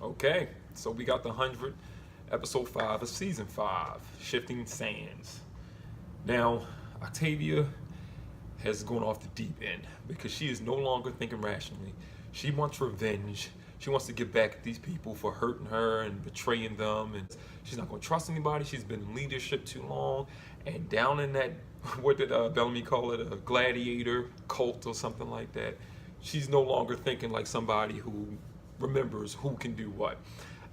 Okay, so we got the 100th, episode 5 of season 5, Shifting Sands. Now, Octavia has gone off the deep end because she is no longer thinking rationally. She wants revenge. She wants to get back at these people for hurting her and betraying them, and she's not going to trust anybody. She's been in leadership too long, and down in that, what did Bellamy call it, a gladiator cult or something like that. She's no longer thinking like somebody who remembers who can do what.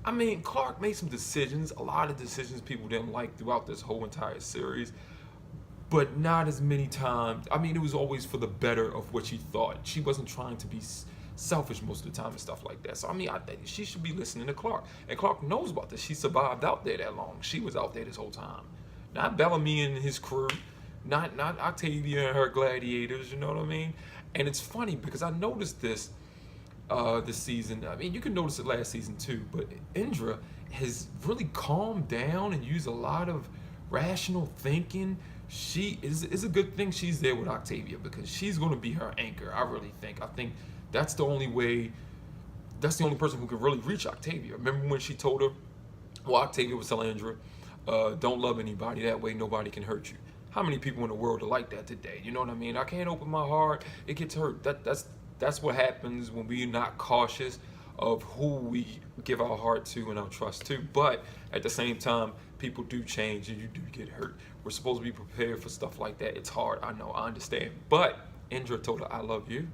I mean, Clark made some decisions, a lot of decisions people didn't like throughout this whole entire series, but not as many times. I mean, it was always for the better of what she thought. She wasn't trying to be selfish most of the time and stuff like that. So, I mean, I think she should be listening to Clark. And Clark knows about this. She survived out there that long. She was out there this whole time. Not Bellamy and his crew, not Octavia and her gladiators, you know what I mean? And it's funny because I noticed this season. I mean, you can notice it last season too, but Indra has really calmed down and used a lot of rational thinking. She is a good thing she's there with Octavia because she's going to be her anchor. I really think. I think that's the only way. That's the only person who can really reach Octavia. Remember when she told her, well, Octavia was telling Indra, don't love anybody, that way nobody can hurt you. How many people in the world are like that today? You know what I mean? I can't open my heart, it gets hurt. That's what happens when we're not cautious of who we give our heart to and our trust to. But at the same time, people do change and you do get hurt. We're supposed to be prepared for stuff like that. It's hard, I know, I understand. But Indra told her, I love you.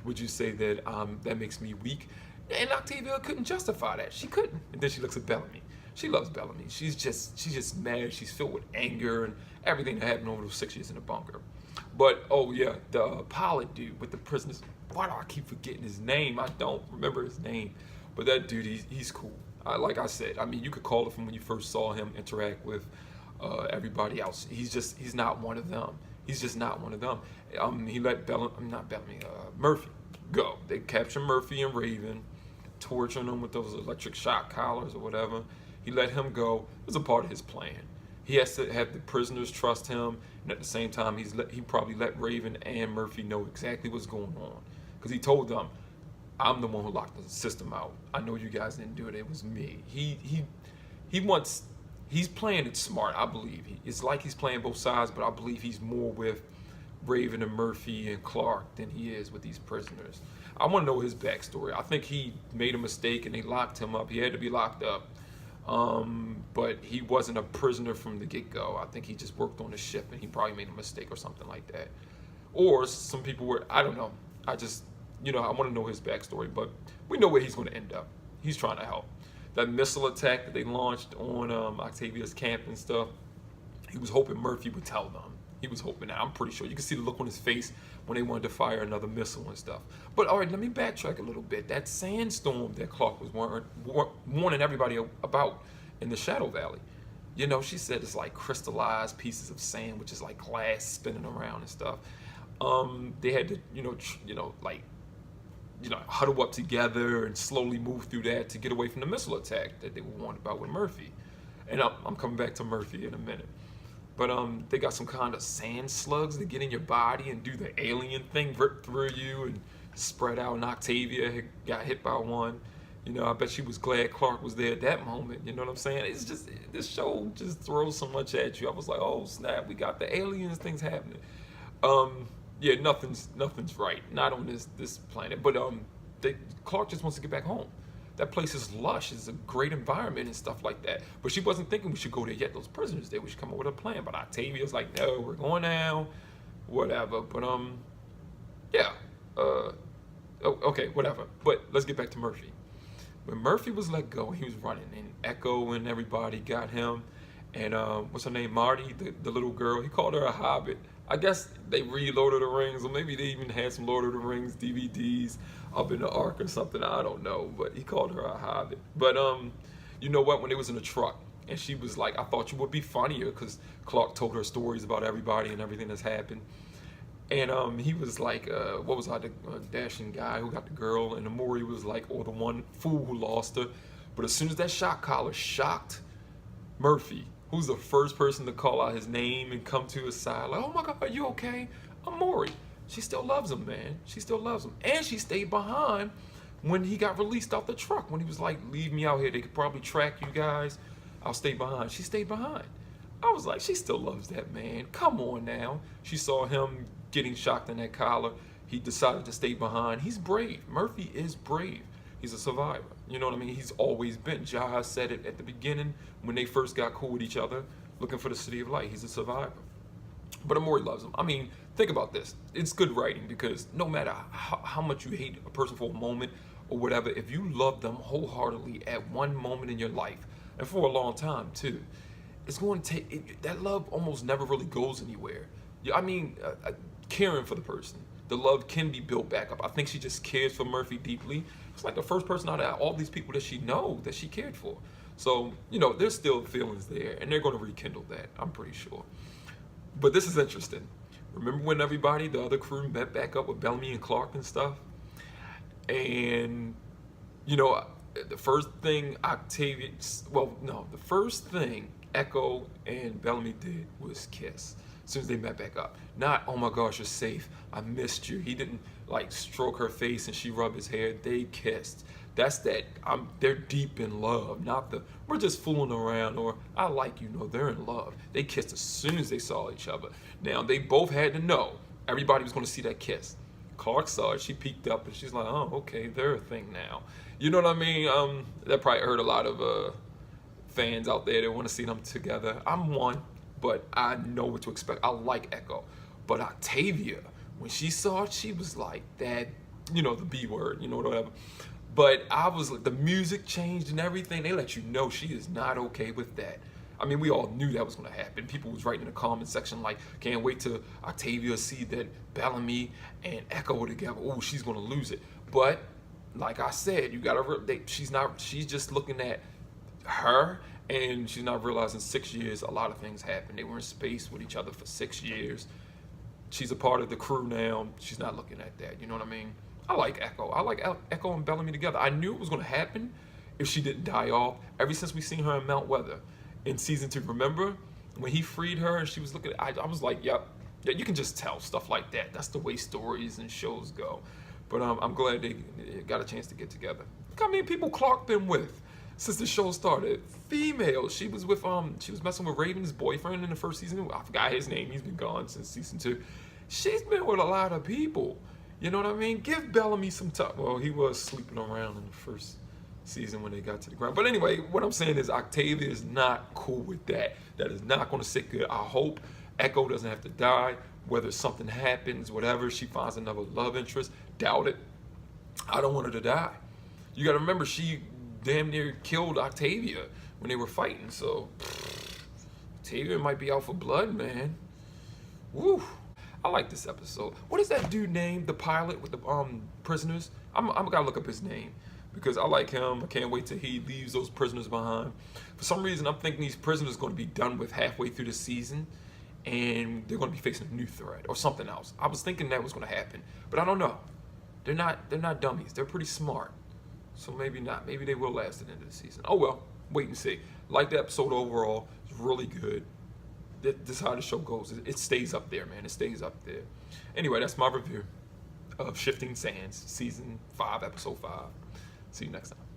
Would you say that that makes me weak? And Octavia couldn't justify that. She couldn't. And then she looks at Bellamy. She loves Bellamy. She's just mad. She's filled with anger and everything that happened over those 6 years in the bunker. But, oh yeah, the pilot dude with the prisoners. Why do I keep forgetting his name? I don't remember his name. But that dude, he's cool. Like I said, I mean, you could call it from when you first saw him interact with everybody else. He's not one of them. He's just not one of them. He let Murphy go. They captured Murphy and Raven, torturing them with those electric shock collars or whatever. He let him go. It was a part of his plan. He has to have the prisoners trust him, and at the same time, he probably let Raven and Murphy know exactly what's going on, because he told them, "I'm the one who locked the system out. I know you guys didn't do it. It was me." He's playing it smart. I believe it's like he's playing both sides, but I believe he's more with Raven and Murphy and Clark than he is with these prisoners. I want to know his backstory. I think he made a mistake and they locked him up. He had to be locked up. But he wasn't a prisoner from the get-go. I think he just worked on the ship and he probably made a mistake or something like that. Or some people were, I don't know. I want to know his backstory, but we know where he's going to end up. He's trying to help. That missile attack that they launched on Octavia's camp and stuff, he was hoping Murphy would tell them. He was hoping that. I'm pretty sure. You can see the look on his face when they wanted to fire another missile and stuff. But all right, let me backtrack a little bit. That sandstorm that Clark was warning everybody about in the Shadow Valley. You know, she said it's like crystallized pieces of sand, which is like glass spinning around and stuff. They had to, huddle up together and slowly move through that to get away from the missile attack that they were warned about with Murphy. And I'm coming back to Murphy in a minute. But they got some kind of sand slugs that get in your body and do the alien thing, rip through you and spread out. And Octavia got hit by one. You know, I bet she was glad Clark was there at that moment. You know what I'm saying? It's just, this show just throws so much at you. I was like, oh snap, we got the aliens things happening. Yeah, nothing's right. Not on this planet. But Clark just wants to get back home. That place is lush. It's a great environment and stuff like that. But she wasn't thinking we should go there yet. Those prisoners there. We should come up with a plan. But Octavia's like, no, we're going now. Whatever. But yeah. Okay, whatever. But let's get back to Murphy. When Murphy was let go, he was running, and Echo and everybody got him. And what's her name? Marty, the little girl. He called her a hobbit. I guess they read Lord of the Rings, or maybe they even had some Lord of the Rings DVDs up in the Ark or something. I don't know, but he called her a hobbit. But you know what? When they was in the truck, and she was like, I thought you would be funnier, because Clark told her stories about everybody and everything that's happened. And he was like, what was I, the dashing guy who got the girl, and Amori was like, or the one fool who lost her. But as soon as that shock collar shocked Murphy, who's the first person to call out his name and come to his side, like, oh my God, are you okay? Amori. She still loves him, man. She still loves him. And she stayed behind when he got released out the truck, when he was like, leave me out here, they could probably track you guys, I'll stay behind. She stayed behind. I was like, she still loves that man. Come on now. She saw him getting shocked in that collar. He decided to stay behind. He's brave. Murphy is brave. He's a survivor. You know what I mean? He's always been. Jaha said it at the beginning when they first got cool with each other, looking for the city of light. He's a survivor. But Amori loves him. I mean, think about this. It's good writing because no matter how much you hate a person for a moment or whatever, if you love them wholeheartedly at one moment in your life, and for a long time too, it's going to take, that love almost never really goes anywhere. I mean, caring for the person, the love can be built back up. I think she just cares for Murphy deeply. It's like the first person out of all these people that she knows that she cared for. So, you know, there's still feelings there, and they're going to rekindle that, I'm pretty sure. But this is interesting. Remember when everybody, the other crew, met back up with Bellamy and Clark and stuff? And, you know, the first thing the first thing Echo and Bellamy did was kiss as soon as they met back up. Not, oh my gosh, you're safe, I missed you. He didn't like stroke her face and she rubbed his hair. They kissed. That's that, they're deep in love, not the, we're just fooling around or I like you. No, they're in love. They kissed as soon as they saw each other. Now, they both had to know everybody was going to see that kiss. Clark saw it, she peeked up and she's like, oh, okay, they're a thing now. You know what I mean? That probably hurt a lot of fans out there that want to see them together. I'm one, but I know what to expect. I like Echo. But Octavia, when she saw it, she was like that, you know, the B word, you know, whatever. But I was like, the music changed and everything. They let you know she is not okay with that. I mean, we all knew that was going to happen. People was writing in the comment section like, can't wait till Octavia see that Bellamy and Echo are together. Oh, she's going to lose it. But like I said, you got to, she's just looking at her and she's not realizing 6 years, a lot of things happened. They were in space with each other for 6 years. She's a part of the crew now. She's not looking at that. You know what I mean? I like Echo. I like Echo and Bellamy together. I knew it was going to happen if she didn't die off. Ever since we seen her in Mount Weather in season 2, remember when he freed her and she was looking at, I was like, yep, yeah, you can just tell stuff like that. That's the way stories and shows go. But I'm glad they got a chance to get together. Look how many people Clark been with since the show started. Female. She was with she was messing with Raven's boyfriend in the first season. I forgot his name. He's been gone since season 2. She's been with a lot of people. You know what I mean? Give Bellamy some time. Well, he was sleeping around in the first season when they got to the ground. But anyway, what I'm saying is Octavia is not cool with that. That is not going to sit good. I hope Echo doesn't have to die. Whether something happens, whatever, she finds another love interest. Doubt it. I don't want her to die. You got to remember, she damn near killed Octavia when they were fighting. So, Octavia might be out for blood, man. Woo. I like this episode. What is that dude named, the pilot with the prisoners? I'm gotta look up his name because I like him. I can't wait till he leaves those prisoners behind. For some reason, I'm thinking these prisoners are going to be done with halfway through the season and they're going to be facing a new threat or something else. I was thinking that was going to happen, but I don't know. They're not dummies. They're pretty smart. So maybe not. Maybe they will last to the end of the season. Oh well, wait and see. Like the episode overall. It's really good. This is how the show goes. It stays up there, man. It stays up there. Anyway, that's my review of Shifting Sands, Season 5, Episode 5. See you next time.